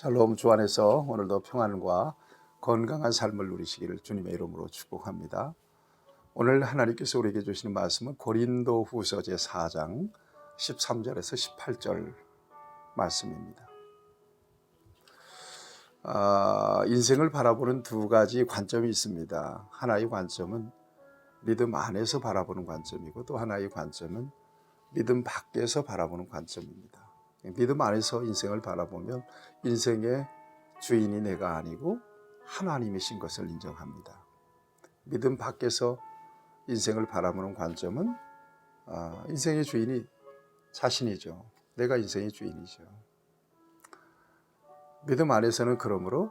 샬롬. 주 안에서 오늘도 평안과 건강한 삶을 누리시기를 주님의 이름으로 축복합니다. 오늘 하나님께서 우리에게 주시는 말씀은 고린도 후서 제4장 13절에서 18절 말씀입니다. 인생을 바라보는 두 가지 관점이 있습니다. 하나의 관점은 믿음 안에서 바라보는 관점이고, 또 하나의 관점은 믿음 밖에서 바라보는 관점입니다. 믿음 안에서 인생을 바라보면 인생의 주인이 내가 아니고 하나님이신 것을 인정합니다. 믿음 밖에서 인생을 바라보는 관점은 인생의 주인이 자신이죠. 내가 인생의 주인이죠. 믿음 안에서는 그러므로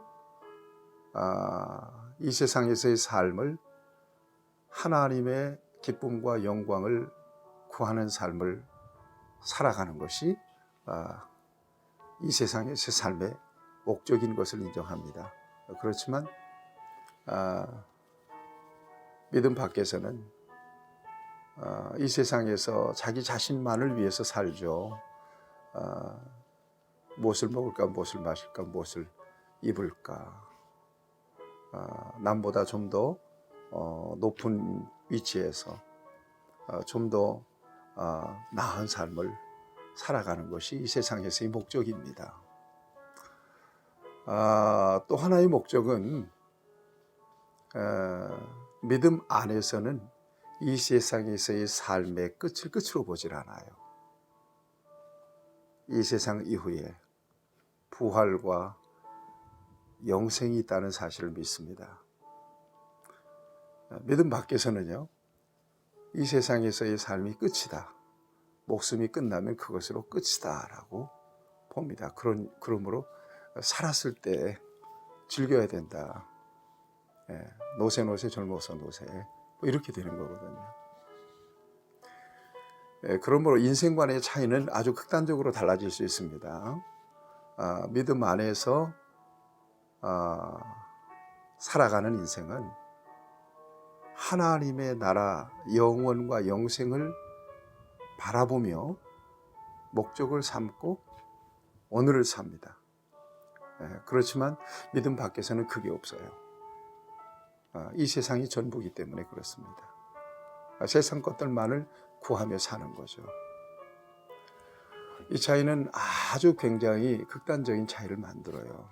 이 세상에서의 삶을 하나님의 기쁨과 영광을 구하는 삶을 살아가는 것이 이 세상의 새 삶의 목적인 것을 인정합니다. 그렇지만 믿음 밖에서는 이 세상에서 자기 자신만을 위해서 살죠. 무엇을 먹을까, 무엇을 마실까, 무엇을 입을까, 남보다 좀 더 높은 위치에서 좀 더 나은 삶을 살아가는 것이 이 세상에서의 목적입니다. 또 하나의 목적은 믿음 안에서는 이 세상에서의 삶의 끝을 끝으로 보질 않아요. 이 세상 이후에 부활과 영생이 있다는 사실을 믿습니다. 믿음 밖에서는요, 이 세상에서의 삶이 끝이다, 목숨이 끝나면 그것으로 끝이다 라고 봅니다. 그러므로 살았을 때 즐겨야 된다. 노세 젊어서 노세, 이렇게 되는 거거든요. 그러므로 인생관의 차이는 아주 극단적으로 달라질 수 있습니다. 믿음 안에서 살아가는 인생은 하나님의 나라 영원과 영생을 바라보며 목적을 삼고 오늘을 삽니다. 그렇지만 믿음 밖에서는 그게 없어요. 이 세상이 전부이기 때문에 그렇습니다. 세상 것들만을 구하며 사는 거죠. 이 차이는 아주 굉장히 극단적인 차이를 만들어요.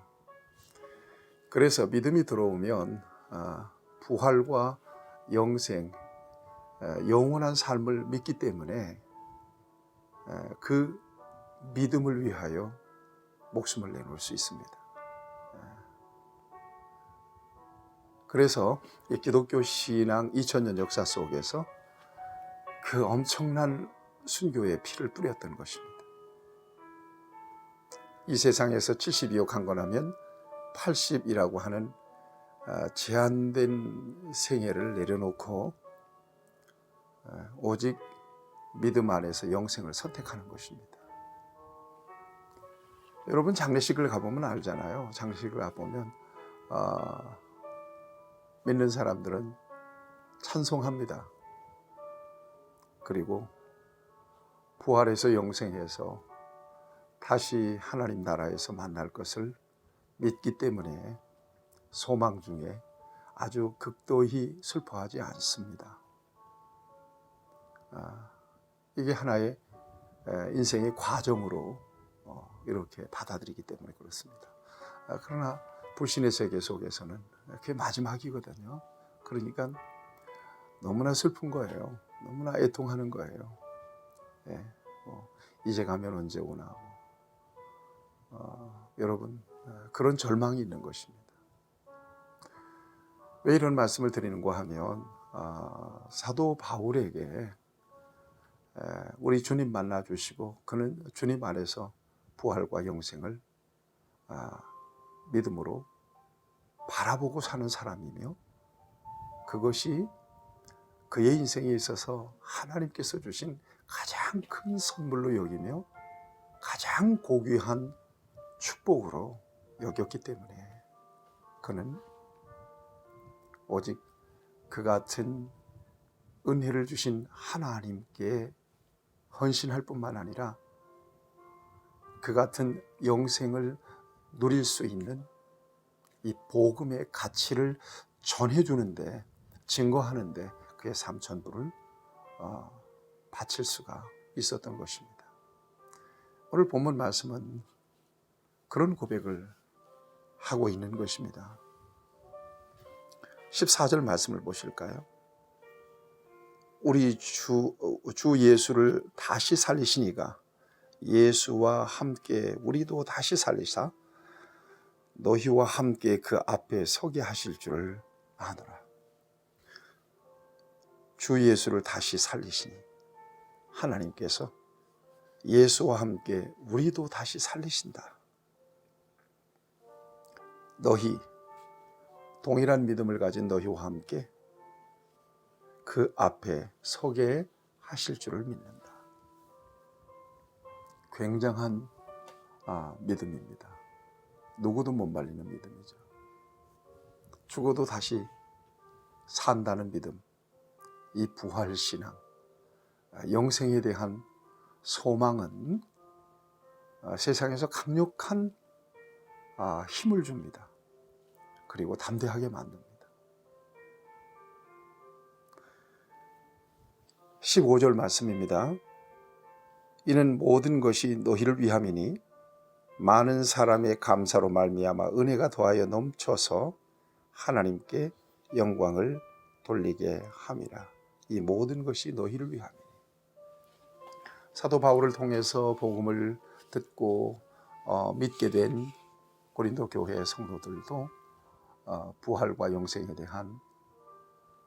그래서 믿음이 들어오면 부활과 영생, 영원한 삶을 믿기 때문에 그 믿음을 위하여 목숨을 내놓을 수 있습니다. 그래서 이 기독교 신앙 2000년 역사 속에서 그 엄청난 순교의 피를 뿌렸던 것입니다. 이 세상에서 72억 강건하면 80이라고 하는 제한된 생애를 내려놓고 오직 믿음 안에서 영생을 선택하는 것입니다. 여러분, 장례식을 가보면 알잖아요. 장례식을 가보면 믿는 사람들은 찬송합니다. 그리고 부활해서 영생해서 다시 하나님 나라에서 만날 것을 믿기 때문에 소망 중에 아주 극도히 슬퍼하지 않습니다. 이게 하나의 인생의 과정으로 이렇게 받아들이기 때문에 그렇습니다. 그러나 불신의 세계 속에서는 그게 마지막이거든요. 그러니까 너무나 슬픈 거예요. 너무나 애통하는 거예요. 이제 가면 언제 오나. 여러분, 그런 절망이 있는 것입니다. 왜 이런 말씀을 드리는가 하면 사도 바울에게 우리 주님 만나 주시고 그는 주님 안에서 부활과 영생을 믿음으로 바라보고 사는 사람이며, 그것이 그의 인생에 있어서 하나님께서 주신 가장 큰 선물로 여기며 가장 고귀한 축복으로 여겼기 때문에 그는 오직 그 같은 은혜를 주신 하나님께 헌신할 뿐만 아니라 그 같은 영생을 누릴 수 있는 이 복음의 가치를 전해주는데, 증거하는데 그의 삶 전부를 바칠 수가 있었던 것입니다. 오늘 본문 말씀은 그런 고백을 하고 있는 것입니다. 14절 말씀을 보실까요? 우리 주 예수를 다시 살리시니가 예수와 함께 우리도 다시 살리사 너희와 함께 그 앞에 서게 하실 줄을 아노라. 주 예수를 다시 살리시니 하나님께서 예수와 함께 우리도 다시 살리신다. 너희, 동일한 믿음을 가진 너희와 함께 그 앞에 서게 하실 줄을 믿는다. 굉장한 믿음입니다. 누구도 못 말리는 믿음이죠. 죽어도 다시 산다는 믿음, 이 부활신앙, 영생에 대한 소망은 세상에서 강력한 힘을 줍니다. 그리고 담대하게 만듭니다. 15절 말씀입니다. 이는 모든 것이 너희를 위함이니 많은 사람의 감사로 말미암아 은혜가 더하여 넘쳐서 하나님께 영광을 돌리게 함이라. 이 모든 것이 너희를 위함이니. 사도 바울을 통해서 복음을 듣고 믿게 된 고린도 교회 성도들도 부활과 영생에 대한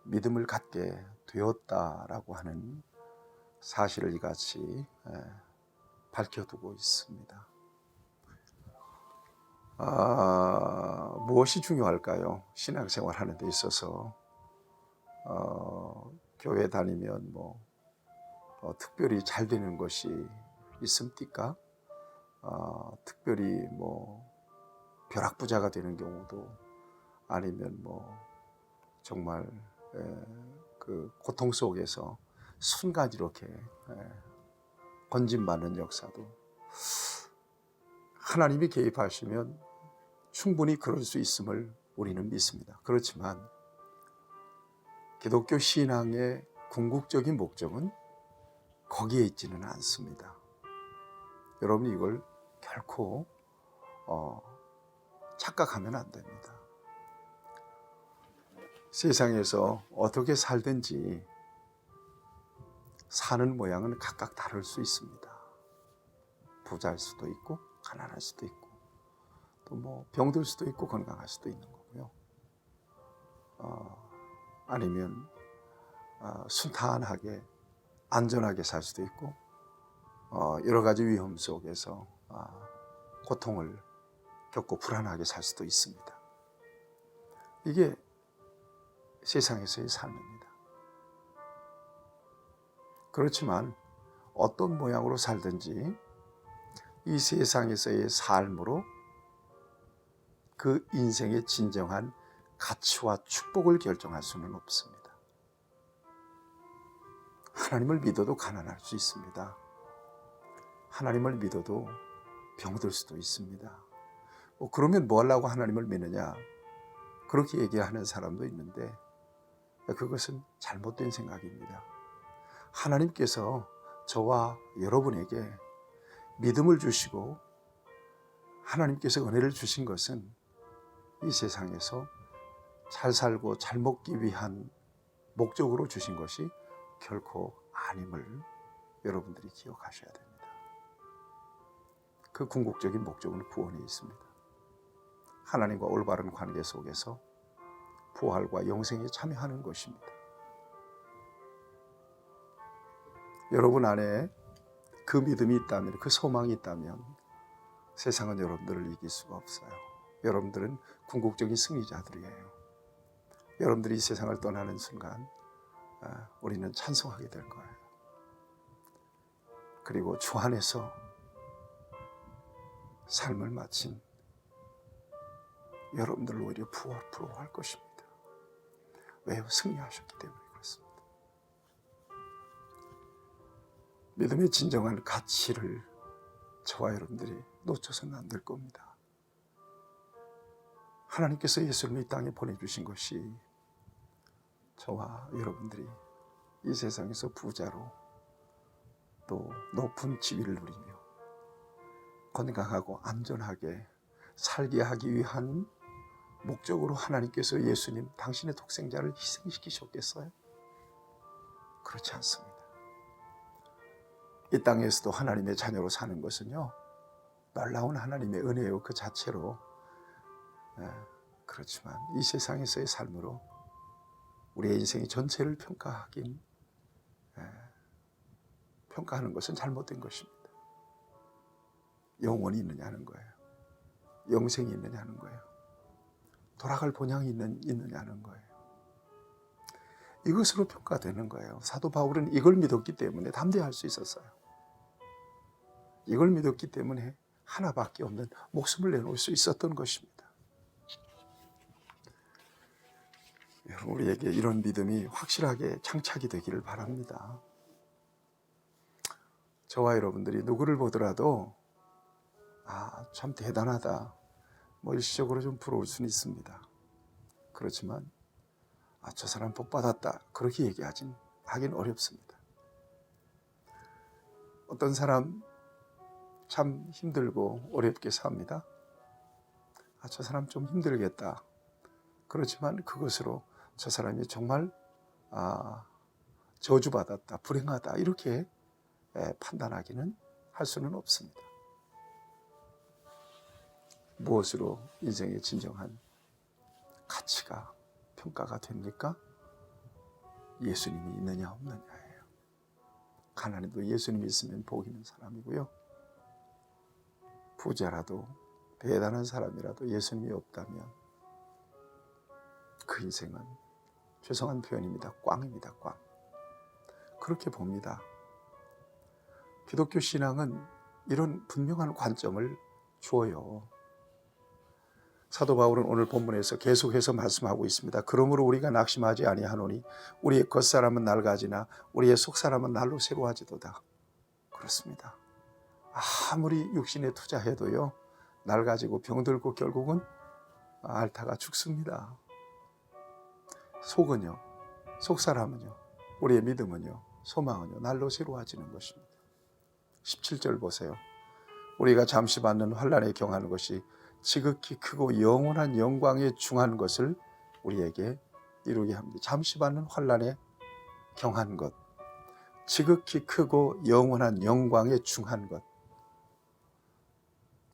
믿음을 갖게 되었다라고 하는 사실을 이같이 밝혀두고 있습니다. 무엇이 중요할까요? 신앙생활 하는 데 있어서 교회 다니면 특별히 잘 되는 것이 있습니까? 특별히 벼락부자가 되는 경우도 아니면 정말 그 고통 속에서 순간 이렇게 건진받는 역사도 하나님이 개입하시면 충분히 그럴 수 있음을 우리는 믿습니다. 그렇지만 기독교 신앙의 궁극적인 목적은 거기에 있지는 않습니다. 여러분 이걸 결코 착각하면 안 됩니다. 세상에서 어떻게 살든지 사는 모양은 각각 다를 수 있습니다. 부자일 수도 있고 가난할 수도 있고 또 병들 수도 있고 건강할 수도 있는 거고요. 아니면 순탄하게 안전하게 살 수도 있고 여러 가지 위험 속에서 고통을 겪고 불안하게 살 수도 있습니다. 이게 세상에서의 삶입니다. 그렇지만 어떤 모양으로 살든지 이 세상에서의 삶으로 그 인생의 진정한 가치와 축복을 결정할 수는 없습니다. 하나님을 믿어도 가난할 수 있습니다. 하나님을 믿어도 병들 수도 있습니다. 그러면 뭐 하려고 하나님을 믿느냐? 그렇게 얘기하는 사람도 있는데 그것은 잘못된 생각입니다. 하나님께서 저와 여러분에게 믿음을 주시고 하나님께서 은혜를 주신 것은 이 세상에서 잘 살고 잘 먹기 위한 목적으로 주신 것이 결코 아님을 여러분들이 기억하셔야 됩니다. 그 궁극적인 목적은 구원에 있습니다. 하나님과 올바른 관계 속에서 부활과 영생에 참여하는 것입니다. 여러분 안에 그 믿음이 있다면, 그 소망이 있다면 세상은 여러분들을 이길 수가 없어요. 여러분들은 궁극적인 승리자들이에요. 여러분들이 이 세상을 떠나는 순간 우리는 찬송하게 될 거예요. 그리고 주 안에서 삶을 마친 여러분들을 오히려 부러워할 것입니다. 왜요? 승리하셨기 때문에 그렇습니다. 믿음의 진정한 가치를 저와 여러분들이 놓쳐서는 안 될 겁니다. 하나님께서 예수님을 이 땅에 보내주신 것이 저와 여러분들이 이 세상에서 부자로 또 높은 지위를 누리며 건강하고 안전하게 살게 하기 위한 목적으로 하나님께서 예수님 당신의 독생자를 희생시키셨겠어요? 그렇지 않습니다. 이 땅에서도 하나님의 자녀로 사는 것은요, 놀라운 하나님의 은혜요 그 자체로. 그렇지만 이 세상에서의 삶으로 우리의 인생의 전체를 평가하는 것은 잘못된 것입니다. 영원이 있느냐는 거예요. 영생이 있느냐는 거예요. 돌아갈 본향이 있느냐는 거예요. 이것으로 평가되는 거예요. 사도 바울은 이걸 믿었기 때문에 담대할 수 있었어요. 이걸 믿었기 때문에 하나밖에 없는 목숨을 내놓을 수 있었던 것입니다. 여러분, 우리에게 이런 믿음이 확실하게 장착이 되기를 바랍니다. 저와 여러분들이 누구를 보더라도 참 대단하다, 일시적으로 좀 부러울 수는 있습니다. 그렇지만 저 사람 복 받았다, 그렇게 하긴 어렵습니다. 어떤 사람 참 힘들고 어렵게 삽니다. 저 사람 좀 힘들겠다. 그렇지만 그것으로 저 사람이 정말 저주받았다, 불행하다, 이렇게 판단하기는 할 수는 없습니다. 무엇으로 인생의 진정한 가치가 평가가 됩니까? 예수님이 있느냐 없느냐예요. 가난해도 예수님이 있으면 복 있는 사람이고요, 부자라도 대단한 사람이라도 예수님이 없다면 그 인생은, 죄송한 표현입니다, 꽝입니다. 꽝. 그렇게 봅니다. 기독교 신앙은 이런 분명한 관점을 주어요. 사도 바울은 오늘 본문에서 계속해서 말씀하고 있습니다. 그러므로 우리가 낙심하지 아니하노니 우리의 겉사람은 낡아지나 우리의 속사람은 날로 새로워지도다. 그렇습니다. 아무리 육신에 투자해도요, 낡아지고 병들고 결국은 앓다가 죽습니다. 속은요, 속사람은요, 우리의 믿음은요, 소망은요, 날로 새로워지는 것입니다. 17절 보세요. 우리가 잠시 받는 환난에 경하는 것이 지극히 크고 영원한 영광에 중한 것을 우리에게 이루게 합니다. 잠시 받는 환난에 경한 것, 지극히 크고 영원한 영광에 중한 것.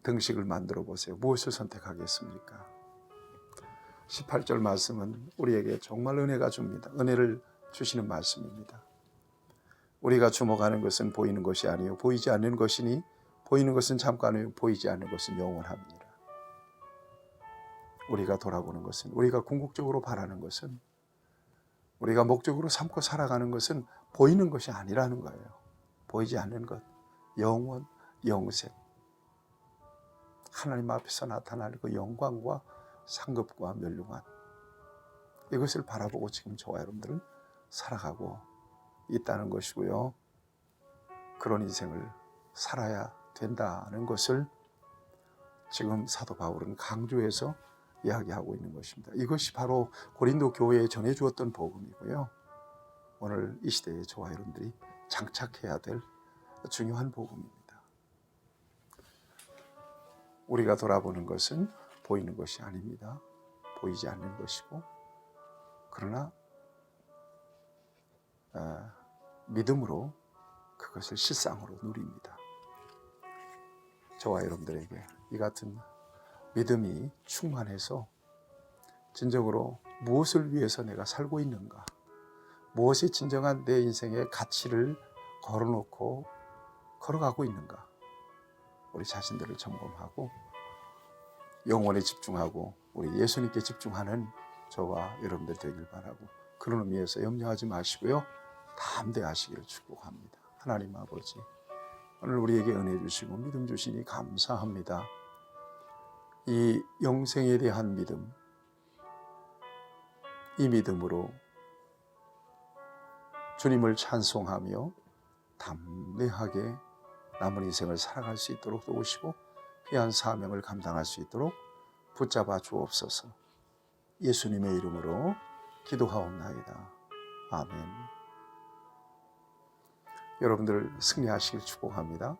등식을 만들어 보세요. 무엇을 선택하겠습니까? 18절 말씀은 우리에게 정말 은혜가 줍니다. 은혜를 주시는 말씀입니다. 우리가 주목하는 것은 보이는 것이 아니요 보이지 않는 것이니 보이는 것은 잠깐이요 보이지 않는 것은 영원함이니라. 우리가 돌아보는 것은, 우리가 궁극적으로 바라는 것은, 우리가 목적으로 삼고 살아가는 것은 보이는 것이 아니라는 거예요. 보이지 않는 것, 영원, 영생, 하나님 앞에서 나타날 그 영광과 상급과 멸류관, 이것을 바라보고 지금 저와 여러분들은 살아가고 있다는 것이고요. 그런 인생을 살아야 된다는 것을 지금 사도 바울은 강조해서 이야기하고 있는 것입니다. 이것이 바로 고린도 교회에 전해주었던 복음이고요, 오늘 이 시대에 저와 여러분들이 장착해야 될 중요한 복음입니다. 우리가 돌아보는 것은 보이는 것이 아닙니다. 보이지 않는 것이고, 그러나 믿음으로 그것을 실상으로 누립니다. 저와 여러분들에게 이 같은 믿음이 충만해서 진정으로 무엇을 위해서 내가 살고 있는가, 무엇이 진정한 내 인생의 가치를 걸어놓고 걸어가고 있는가, 우리 자신들을 점검하고 영혼에 집중하고 우리 예수님께 집중하는 저와 여러분들 되길 바라고, 그런 의미에서 염려하지 마시고요, 담대하시기를 축복합니다. 하나님 아버지, 오늘 우리에게 은혜 주시고 믿음 주시니 감사합니다. 이 영생에 대한 믿음, 이 믿음으로 주님을 찬송하며 담대하게 남은 인생을 살아갈 수 있도록 도우시고 귀한 사명을 감당할 수 있도록 붙잡아 주옵소서. 예수님의 이름으로 기도하옵나이다. 아멘. 여러분들 승리하시길 축복합니다.